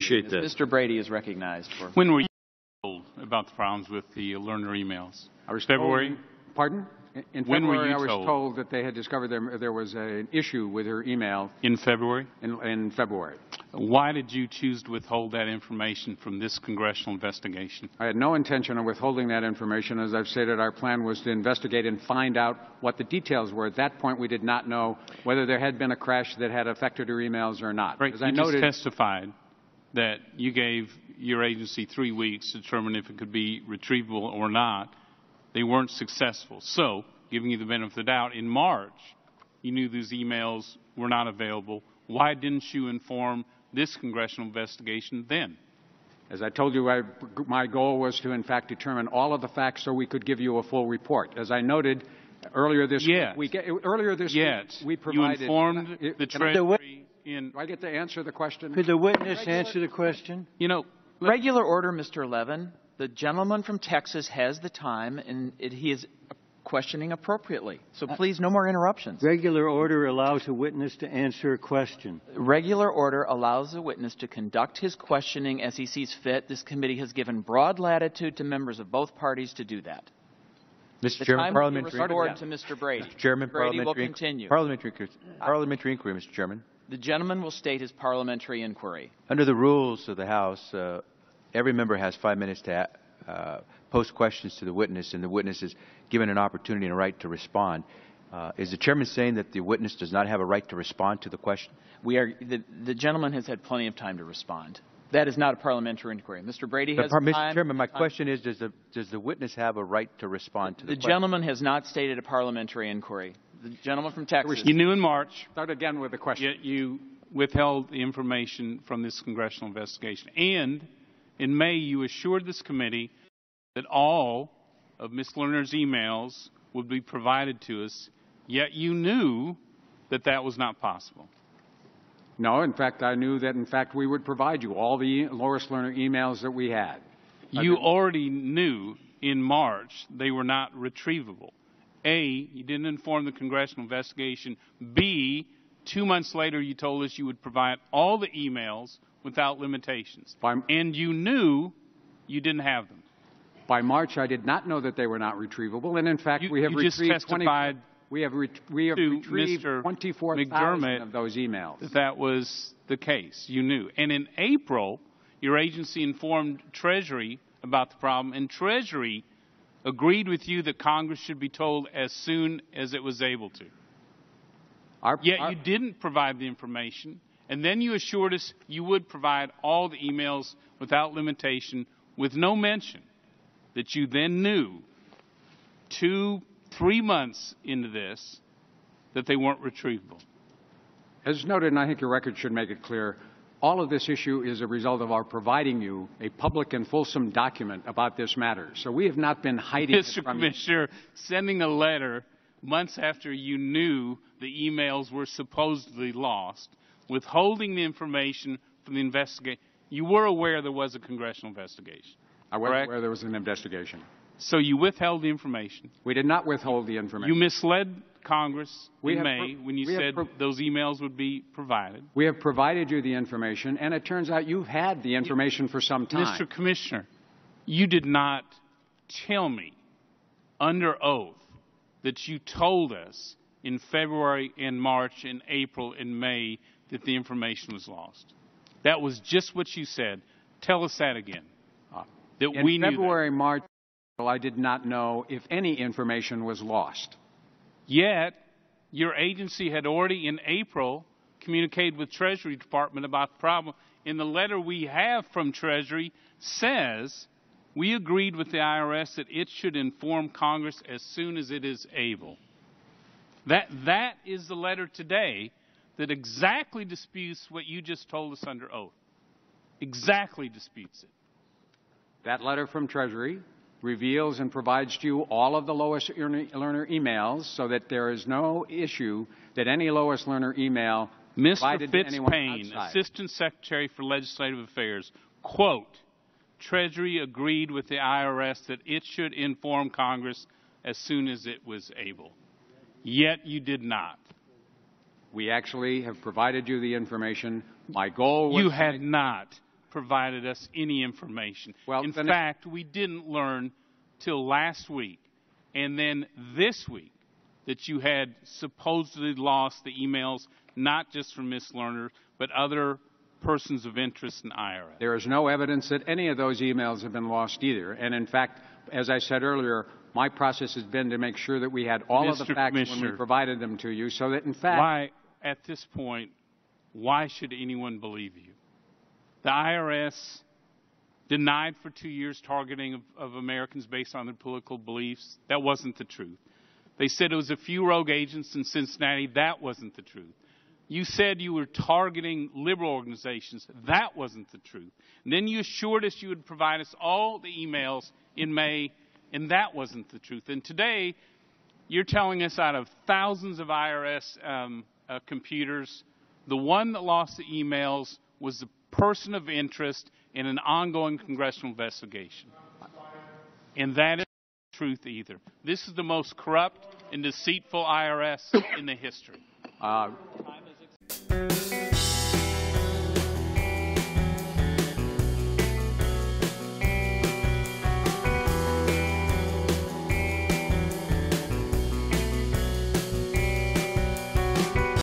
Appreciate that. Mr. Brady is recognized for. When were you told about the problems with the learner emails? I was February? Told, pardon? In When February, were you I was told? told that they had discovered there was an issue with her email. In February? In February. Why did you choose to withhold that information from this congressional investigation? I had no intention of withholding that information. As I've stated, our plan was to investigate and find out what the details were. At that point, we did not know whether there had been a crash that had affected her emails or not. Right. As I you noted, just testified that you gave your agency 3 weeks to determine if it could be retrievable or not. They weren't successful. So, giving you the benefit of the doubt, in March, you knew these emails were not available. Why didn't you inform this congressional investigation then? As I told you, my goal was to, in fact, determine all of the facts so we could give you a full report. As I noted earlier this week, we provided. You informed the Treasury in. Do I get to answer the question? Could the witness answer the question? You know, regular order, Mr. Levin. The gentleman from Texas has the time, and he is questioning appropriately. So please, no more interruptions. Regular order allows a witness to answer a question. Regular order allows a witness to conduct his questioning as he sees fit. This committee has given broad latitude to members of both parties to do that. Mr. Chairman, parliamentary restored to Mr. Brady. Mr. Chairman, Brady will continue. Parliamentary inquiry, Mr. Chairman. The gentleman will state his parliamentary inquiry. Under the rules of the House, every member has 5 minutes to pose questions to the witness, and the witness is given an opportunity and a right to respond. Is the chairman saying that the witness does not have a right to respond to the question? The gentleman has had plenty of time to respond. That is not a parliamentary inquiry. Mr. Brady has time. Mr. Chairman, my question is, does the witness have a right to respond to the question? The gentleman has not stated a parliamentary inquiry. The gentleman from Texas. You knew in March. Start again with the question. Yet you withheld the information from this congressional investigation. And in May, you assured this committee that all of Ms. Lerner's emails would be provided to us, yet you knew that that was not possible. No, in fact, I knew that, in fact, we would provide you all the Lois Lerner emails that we had. You already knew in March they were not retrievable. A, you didn't inform the congressional investigation. B, 2 months later you told us you would provide all the emails without limitations. And you knew you didn't have them. By March, I did not know that they were not retrievable, and in fact, we have retrieved 24,000 of those emails. That was the case. You knew. And in April, your agency informed Treasury about the problem, and Treasury agreed with you that Congress should be told as soon as it was able to. Yet you didn't provide the information, and then you assured us you would provide all the emails without limitation, with no mention that you then knew 2-3 months into this that they weren't retrievable. As noted, and I think your record should make it clear, all of this issue is a result of our providing you a public and fulsome document about this matter. So we have not been hiding it from you. Mr. Commissioner, sending a letter months after you knew the emails were supposedly lost, withholding the information from the investigation. You were aware there was a congressional investigation. I was aware there was an investigation. So you withheld the information. We did not withhold the information. You misled Congress in May when you said those emails would be provided. We have provided you the information, and it turns out you've had the information for some time. Mr. Commissioner, you did not tell me under oath that you told us in February and March and April and May that the information was lost. That was just what you said. Tell us that again. In February, March, I did not know if any information was lost. Yet, your agency had already in April communicated with Treasury Department about the problem. In the letter we have from Treasury says, we agreed with the IRS that it should inform Congress as soon as it is able. That is the letter today that exactly disputes what you just told us under oath. Exactly disputes it. That letter from Treasury reveals and provides to you all of the Lois Lerner emails so that there is no issue that any Lois Lerner email provided to anyone outside. Mr. Fitzpaine, Assistant Secretary for Legislative Affairs, quote, Treasury agreed with the IRS that it should inform Congress as soon as it was able. Yet you did not. We actually have provided you the information. My goal was... You had not provided us any information. Well, in fact, we didn't learn till last week, and then this week, that you had supposedly lost the emails, not just from Ms. Lerner, but other persons of interest in IRS. There is no evidence that any of those emails have been lost either. And in fact, as I said earlier, my process has been to make sure that we had all of the facts when we provided them to you, so that in fact... Why, at this point, why should anyone believe you? The IRS denied for 2 years targeting of Americans based on their political beliefs. That wasn't the truth. They said it was a few rogue agents in Cincinnati. That wasn't the truth. You said you were targeting liberal organizations. That wasn't the truth. And then you assured us you would provide us all the emails in May, and that wasn't the truth. And today, you're telling us out of thousands of IRS computers, the one that lost the emails was the person of interest in an ongoing congressional investigation. And that is not the truth either. This is the most corrupt and deceitful IRS in the history.